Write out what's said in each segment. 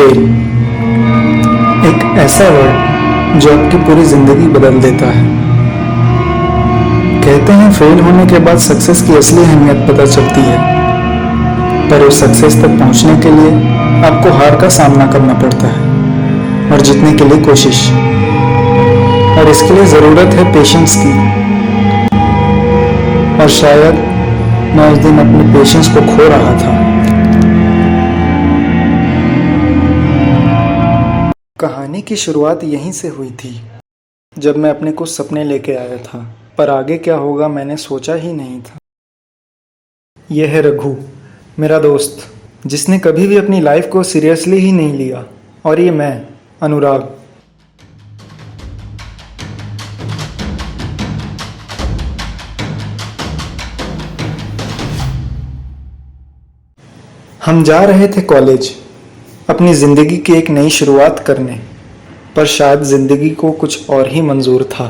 Fail, एक ऐसा word जो आपकी पूरी जिंदगी बदल देता है। कहते हैं फेल होने के बाद सक्सेस की असली अहमियत पता चलती है, पर उस सक्सेस तक पहुंचने के लिए आपको हार का सामना करना पड़ता है और जीतने के लिए कोशिश, और इसके लिए ज़रूरत है पेशेंस की। और शायद मैं उस दिन अपने पेशेंस को खो रहा था। कहानी की शुरुआत यहीं से हुई थी, जब मैं अपने कुछ सपने लेके आया था, पर आगे क्या होगा मैंने सोचा ही नहीं था। यह है रघु, मेरा दोस्त, जिसने कभी भी अपनी लाइफ को सीरियसली ही नहीं लिया। और ये मैं, अनुराग। हम जा रहे थे कॉलेज, अपनी ज़िंदगी की एक नई शुरुआत करने, पर शायद ज़िंदगी को कुछ और ही मंजूर था।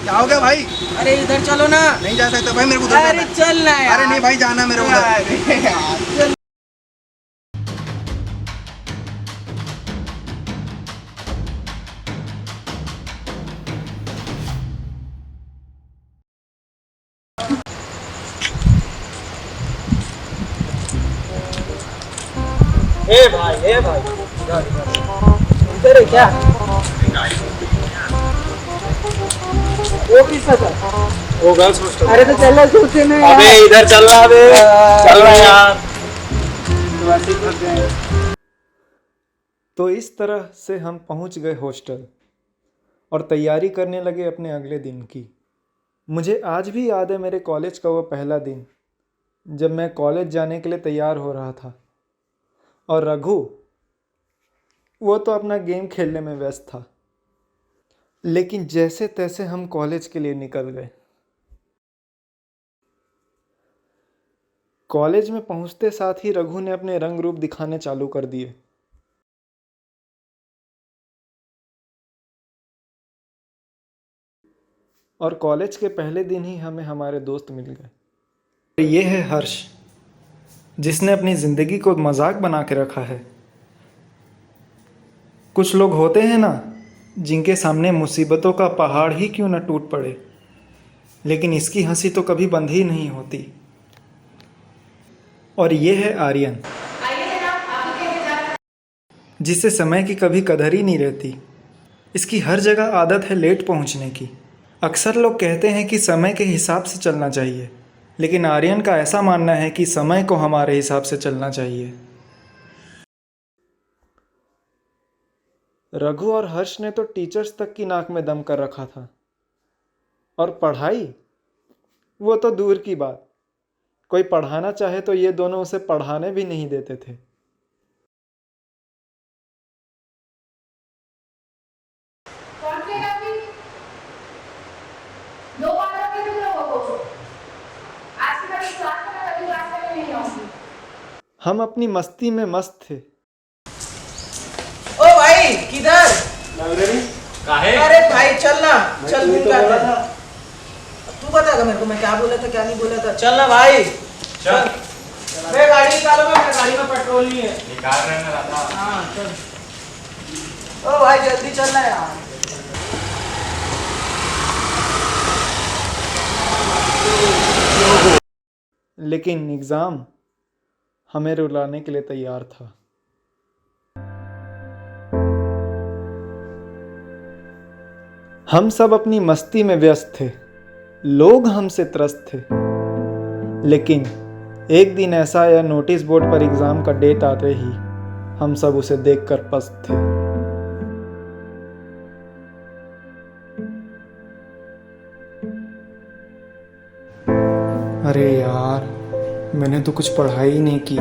क्या हो गया भाई? अरे इधर चलो ना। नहीं जा सकते भाई, मेरे को उधर जाना अरे है। चल ना यार। अरे नहीं भाई, जाना मेरे को उधर। अरे यार, चल। ए भाई इधर है क्या? वो किसका था? वो गर्ल्स हॉस्टल। अरे तो चल रहा सोचते ना यार। अबे इधर चल रहा, अबे चल रहा यार। तो इस तरह से हम पहुंच गए हॉस्टल और तैयारी करने लगे अपने अगले दिन की। मुझे आज भी याद है मेरे कॉलेज का वो पहला दिन, जब मैं कॉलेज जाने के लिए तैयार हो रहा था, और रघु वो तो अपना गेम खेलने में व्यस्त था। लेकिन जैसे तैसे हम कॉलेज के लिए निकल गए। कॉलेज में पहुंचते साथ ही रघु ने अपने रंग रूप दिखाने चालू कर दिए। और कॉलेज के पहले दिन ही हमें हमारे दोस्त मिल गए। ये है हर्ष, जिसने अपनी ज़िंदगी को मजाक बना के रखा है। कुछ लोग होते हैं ना, जिनके सामने मुसीबतों का पहाड़ ही क्यों न टूट पड़े, लेकिन इसकी हंसी तो कभी बंद ही नहीं होती। और ये है आर्यन, जिसे समय की कभी कदर ही नहीं रहती। इसकी हर जगह आदत है लेट पहुंचने की। अक्सर लोग कहते हैं कि समय के हिसाब से चलना चाहिए, लेकिन आर्यन का ऐसा मानना है कि समय को हमारे हिसाब से चलना चाहिए। रघु और हर्ष ने तो टीचर्स तक की नाक में दम कर रखा था, और पढ़ाई वो तो दूर की बात। कोई पढ़ाना चाहे तो ये दोनों उसे पढ़ाने भी नहीं देते थे। हम अपनी मस्ती में मस्त थे। ओ भाई किधर? लाइब्रेरी काहे? अरे भाई चल ना, चल घूम के आते हैं। तू बताएगा मेरे को मैं क्या बोला था क्या नहीं बोला था। चल ना भाई चल। मैं गाड़ी निकालो, मैं गाड़ी में पेट्रोल नहीं है। निकाल रहे हैं राधा। हाँ चल। ओ भाई जल्दी चलना यार। लेकिन एग्ज़ाम हमें रुलाने के लिए तैयार था। हम सब अपनी मस्ती में व्यस्त थे, लोग हमसे त्रस्त थे। लेकिन एक दिन ऐसा आया, नोटिस बोर्ड पर एग्ज़ाम का डेट आते ही हम सब उसे देखकर पस्त थे। अरे यार, मैंने तो कुछ पढ़ाई ही नहीं की।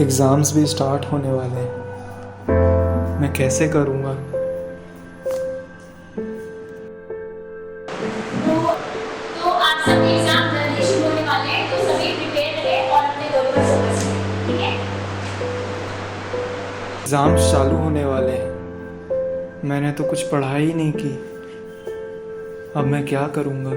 एग्ज़ाम्स भी स्टार्ट होने वाले हैं, मैं कैसे करूँगा? तो आप सभी एग्जाम जल्दी शुरू होने वाले हैं, तो सभी प्रिपेयर रहे और अपने गोल पर फोकस करें, ठीक है? एग्ज़ाम्स चालू होने वाले हैं, मैंने तो कुछ पढ़ाई ही नहीं की। अब मैं क्या करूँगा?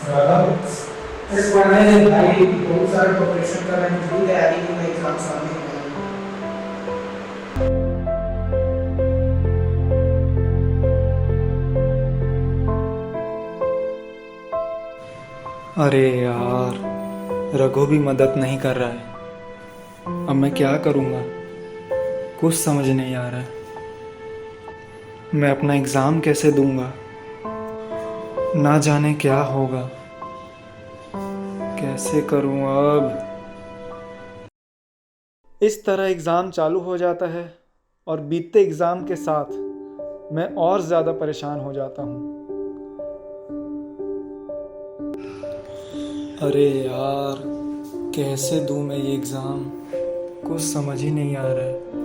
अरे पढ़ने दे भाई, बहुत सारे प्रिपरेशन कर रहे हैं, पूरी तैयारी की, मैं एग्जाम सामने है। अरे यार, रघु भी मदद नहीं कर रहा है। अब मैं क्या करूँगा, कुछ समझ नहीं आ रहा है। मैं अपना एग्ज़ाम कैसे दूंगा, ना जाने क्या होगा, कैसे करूँ अब। इस तरह एग्ज़ाम चालू हो जाता है और बीतते एग्ज़ाम के साथ मैं और ज़्यादा परेशान हो जाता हूँ। अरे यार, कैसे दूँ मैं ये एग्ज़ाम, कुछ समझ ही नहीं आ रहा है।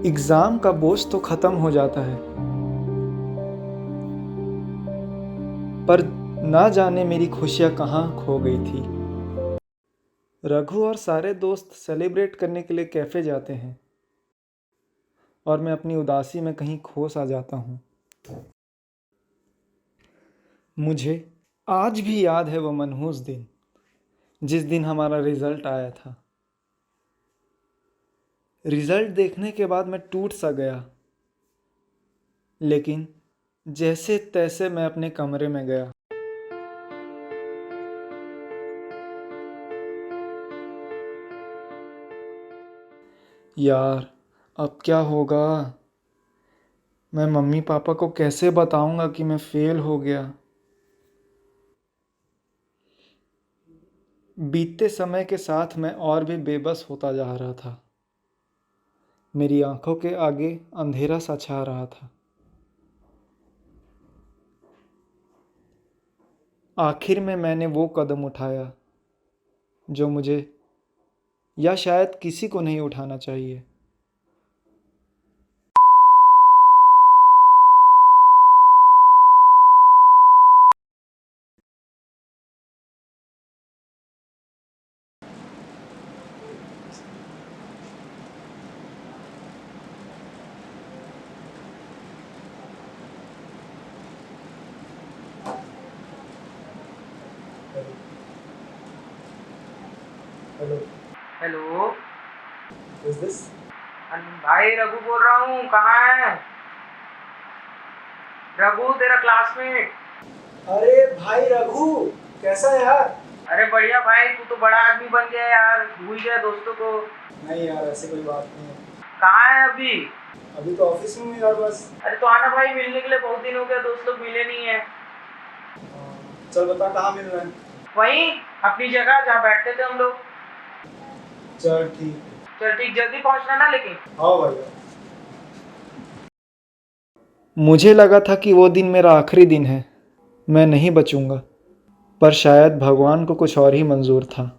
एग्ज़ाम का बोझ तो ख़त्म हो जाता है, पर ना जाने मेरी खुशियाँ कहाँ खो गई थी। रघु और सारे दोस्त सेलिब्रेट करने के लिए कैफ़े जाते हैं और मैं अपनी उदासी में कहीं खो सा जाता हूँ। मुझे आज भी याद है वो मनहूस दिन, जिस दिन हमारा रिज़ल्ट आया था। रिज़ल्ट देखने के बाद मैं टूट सा गया, लेकिन जैसे तैसे मैं अपने कमरे में गया। यार, अब क्या होगा? मैं मम्मी पापा को कैसे बताऊंगा कि मैं फेल हो गया? बीतते समय के साथ मैं और भी बेबस होता जा रहा था। मेरी आंखों के आगे अंधेरा सा छा रहा था। आखिर में मैंने वो कदम उठाया जो मुझे या शायद किसी को नहीं उठाना चाहिए। Hello, hello is this? भाई, रघु बोल रहा हूँ, कहाँ है? रघु, तेरा क्लासमेट। अरे भाई रघु, कैसा है यार? अरे बढ़िया भाई, तू तो बड़ा आदमी बन गया यार, भूल गया दोस्तों को। नहीं यार, ऐसी कोई बात नहीं है। कहाँ है अभी? अभी तो ऑफिस में हूँ यार, बस। अरे तो आना भाई, मिलने के लिए बहुत दिन हो गया, दोस्त लोग मिले नहीं है। चल बता, कहाँ मिल रहा है? वहीं अपनी जगह जहाँ बैठते थे हम लोग। चल ठीक। चल ठीक, जल्दी पहुँचना ना लेकिन। हाँ भैया। मुझे लगा था कि वो दिन मेरा आखिरी दिन है, मैं नहीं बचूंगा, पर शायद भगवान को कुछ और ही मंजूर था।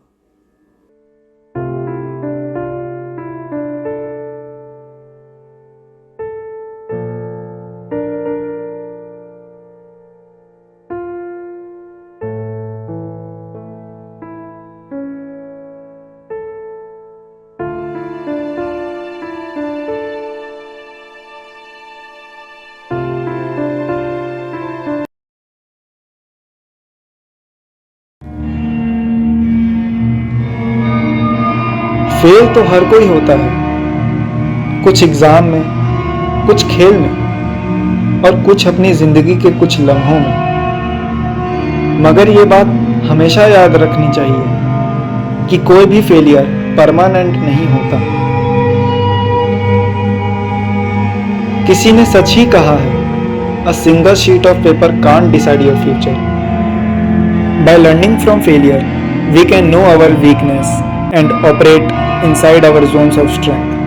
फेल तो हर कोई होता है, कुछ एग्ज़ाम में, कुछ खेल में और कुछ अपनी ज़िंदगी के कुछ लम्हों में। मगर ये बात हमेशा याद रखनी चाहिए कि कोई भी फेलियर परमानेंट नहीं होता। किसी ने सच ही कहा है, a single sheet of paper can't decide your future. By learning from failure, we can know our weakness and operate inside our zones of strength.